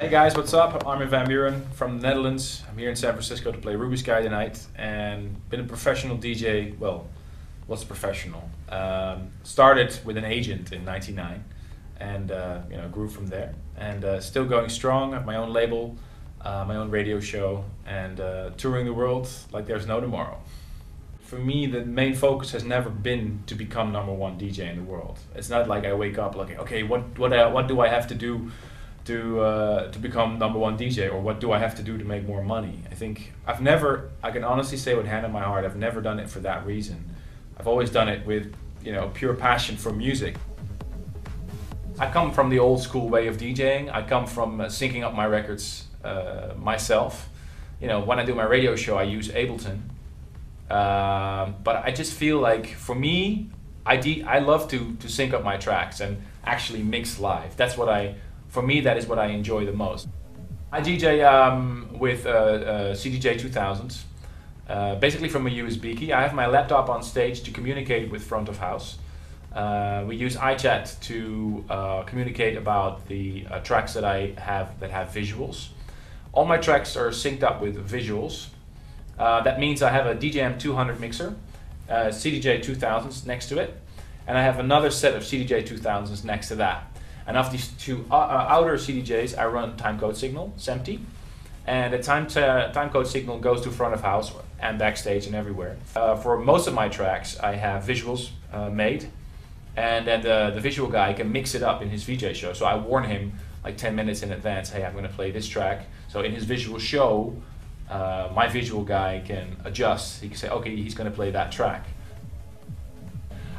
Hey guys, what's up? I'm Armin van Buuren from the Netherlands. I'm here in San Francisco to play Ruby's Guy tonight, and been a professional DJ. Well, what's professional? Started with an agent in '99, and grew from there. And still going strong. I have my own label, my own radio show, and touring the world like there's no tomorrow. For me, the main focus has never been to become #1 DJ in the world. It's not like I wake up like, okay, what do I have to do to become #1 DJ, or what do I have to do to make more money? I can honestly say with hand on my heart, I've never done it for that reason. I've always done it with, pure passion for music. I come from the old school way of DJing. I come from syncing up my records myself. When I do my radio show, I use Ableton. But I just feel like, for me, I love to sync up my tracks and actually mix live. For me, that is what I enjoy the most. I DJ with CDJ 2000s, basically from a USB key. I have my laptop on stage to communicate with front of house. We use iChat to communicate about the tracks that I have that have visuals. All my tracks are synced up with visuals. That means I have a DJM 200 mixer, CDJ 2000s next to it, and I have another set of CDJ 2000s next to that. And of these two outer CDJs, I run timecode signal, SEMT, and the timecode signal goes to front of house and backstage and everywhere. For most of my tracks, I have visuals made, and then the visual guy can mix it up in his VJ show. So I warn him like 10 minutes in advance, hey, I'm going to play this track. So in his visual show, my visual guy can adjust. He can say, okay, he's going to play that track.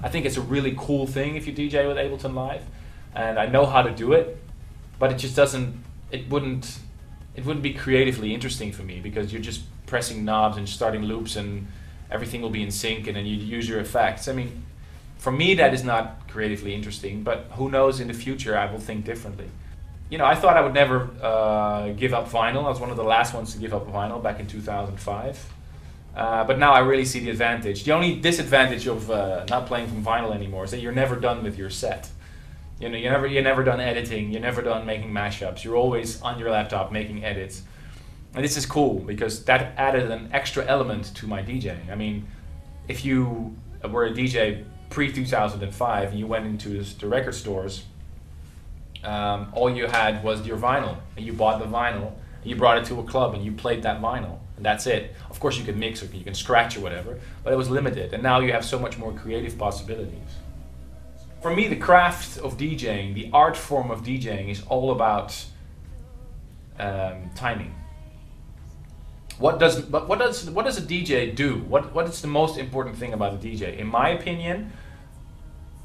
I think it's a really cool thing if you DJ with Ableton Live. And I know how to do it, but it wouldn't be creatively interesting for me, because you're just pressing knobs and starting loops and everything will be in sync, and then you use your effects. I mean, for me that is not creatively interesting, but who knows, in the future I will think differently. I thought I would never give up vinyl. I was one of the last ones to give up vinyl back in 2005. But now I really see the advantage. The only disadvantage of not playing from vinyl anymore is that you're never done with your set. You're never done editing, you're never done making mashups, you're always on your laptop making edits. And this is cool, because that added an extra element to my DJing. I mean, if you were a DJ pre-2005 and you went into the record stores, all you had was your vinyl, and you bought the vinyl, and you brought it to a club and you played that vinyl, and that's it. Of course you can mix, or you can scratch or whatever, but it was limited, and now you have so much more creative possibilities. For me, the craft of DJing, the art form of DJing, is all about timing. What does a DJ do? What is the most important thing about a DJ? In my opinion,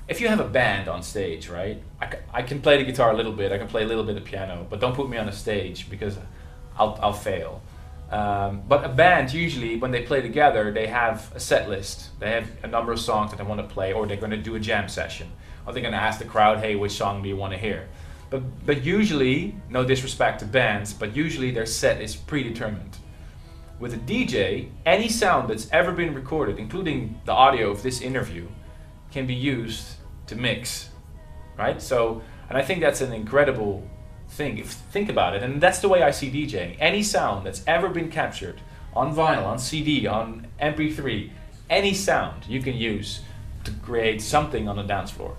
if you have a band on stage, right? I can play the guitar a little bit, I can play a little bit of piano, but don't put me on a stage, because I'll fail. But a band, usually when they play together, they have a set list. They have a number of songs that they want to play, or they're going to do a jam session, or they're going to ask the crowd, hey, which song do you want to hear? But usually, no disrespect to bands, but usually their set is predetermined. With a DJ, any sound that's ever been recorded, including the audio of this interview, can be used to mix, right? So, and I think that's an incredible thing. Think about it, and that's the way I see DJing. Any sound that's ever been captured on vinyl, on CD, on MP3, any sound you can use to create something on the dance floor.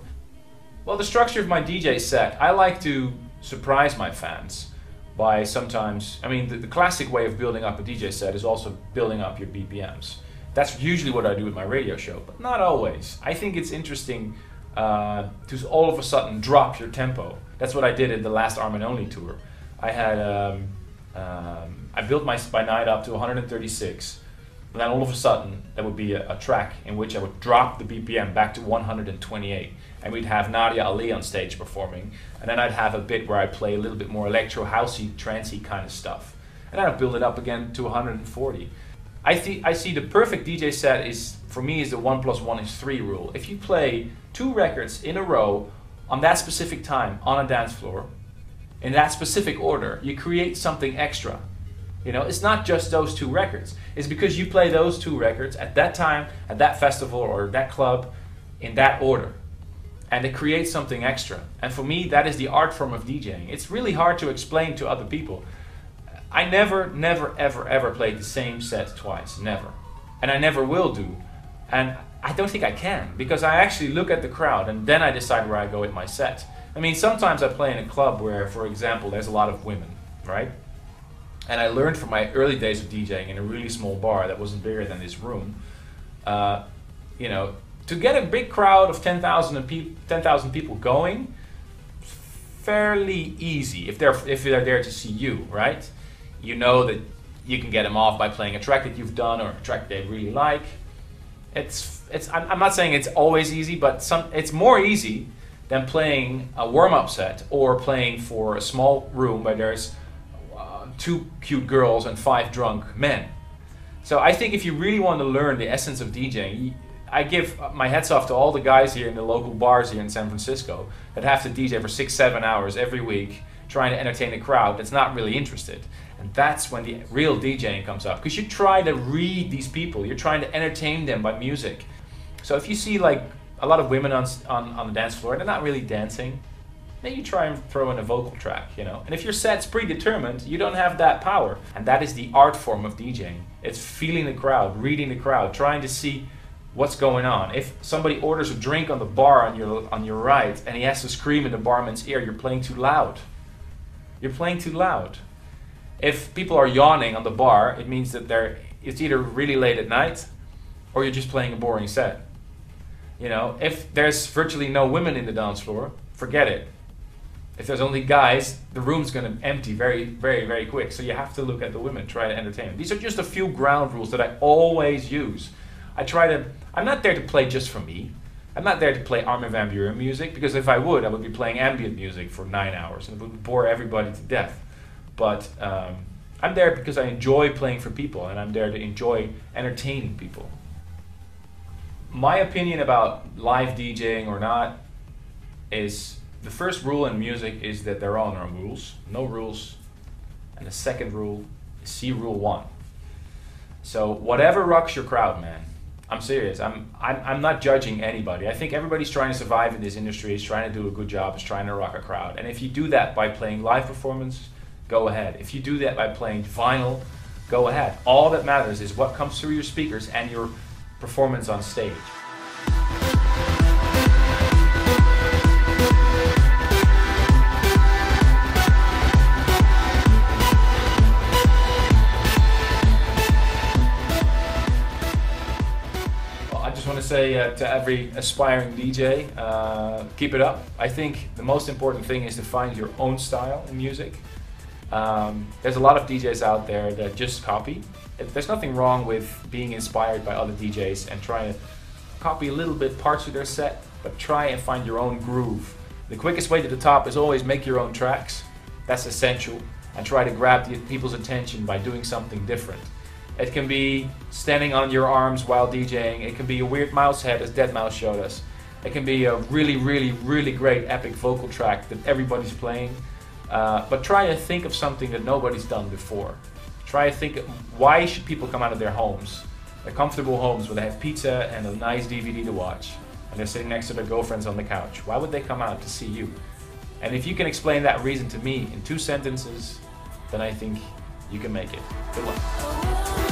Well, the structure of my DJ set, I like to surprise my fans by sometimes, the classic way of building up a DJ set is also building up your BPMs. That's usually what I do with my radio show, but not always. I think it's interesting to all of a sudden drop your tempo. That's what I did in the last Armin Only tour. I had I built my by night up to 136, and then all of a sudden there would be a track in which I would drop the BPM back to 128, and we'd have Nadia Ali on stage performing, and then I'd have a bit where I play a little bit more electro housey, trancey kind of stuff, and then I'd build it up again to 140. I see the perfect DJ set is, for me, is the 1 + 1 = 3 rule. If you play 2 records in a row on that specific time on a dance floor, in that specific order, you create something extra. It's not just those 2 records. It's because you play those 2 records at that time, at that festival or that club, in that order. and it creates something extra. And for me, that is the art form of DJing. It's really hard to explain to other people. I never, ever played the same set twice, never. And I never will do. And I don't think I can, because I actually look at the crowd and then I decide where I go with my set. I mean, sometimes I play in a club where, for example, there's a lot of women, right? And I learned from my early days of DJing in a really small bar that wasn't bigger than this room, you know, to get a big crowd of 10,000 people going, fairly easy if they're there to see you, right? You know that you can get them off by playing a track that you've done or a track they really like. I'm not saying it's always easy, but it's more easy than playing a warm-up set or playing for a small room where there's 2 cute girls and 5 drunk men. So I think if you really want to learn the essence of DJing, I give my hats off to all the guys here in the local bars here in San Francisco that have to DJ for 6-7 hours every week trying to entertain a crowd that's not really interested. And that's when the real DJing comes up, because you try to read these people, you're trying to entertain them by music. So if you see like a lot of women on the dance floor, they're not really dancing, maybe try and throw in a vocal track, you know. And if your set's predetermined, you don't have that power. And that is the art form of DJing. It's feeling the crowd, reading the crowd, trying to see what's going on. If somebody orders a drink on the bar on your right and he has to scream in the barman's ear, you're playing too loud. You're playing too loud. If people are yawning on the bar, it means that it's either really late at night or you're just playing a boring set. You know, if there's virtually no women in the dance floor, forget it. If there's only guys, the room's going to empty very quick. So you have to look at the women, try to entertain them. These are just a few ground rules that I always use. I'm not there to play just for me. I'm not there to play Armin van Buuren music, because if I would be playing ambient music for 9 hours and it would bore everybody to death. But I'm there because I enjoy playing for people, and I'm there to enjoy entertaining people. My opinion about live DJing or not is, the first rule in music is that there are no rules. And the second rule is see rule 1. So whatever rocks your crowd, man. I'm serious. I'm not judging anybody. I think everybody's trying to survive in this industry, is trying to do a good job, is trying to rock a crowd. And if you do that by playing live performance, go ahead. If you do that by playing vinyl, go ahead. All that matters is what comes through your speakers and your performance on stage. I want to say to every aspiring DJ, keep it up. I think the most important thing is to find your own style in music. There's a lot of DJs out there that just copy. There's nothing wrong with being inspired by other DJs and trying to copy a little bit parts of their set, but try and find your own groove. The quickest way to the top is always make your own tracks. That's essential. And try to grab people's attention by doing something different. It can be standing on your arms while DJing. It can be a weird mouse head, as deadmau5 showed us. It can be a really great epic vocal track that everybody's playing. But try to think of something that nobody's done before. Try to think, why should people come out of their homes, their comfortable homes where they have pizza and a nice DVD to watch, and they're sitting next to their girlfriends on the couch? Why would they come out to see you? And if you can explain that reason to me in 2 sentences, then I think you can make it. Good luck.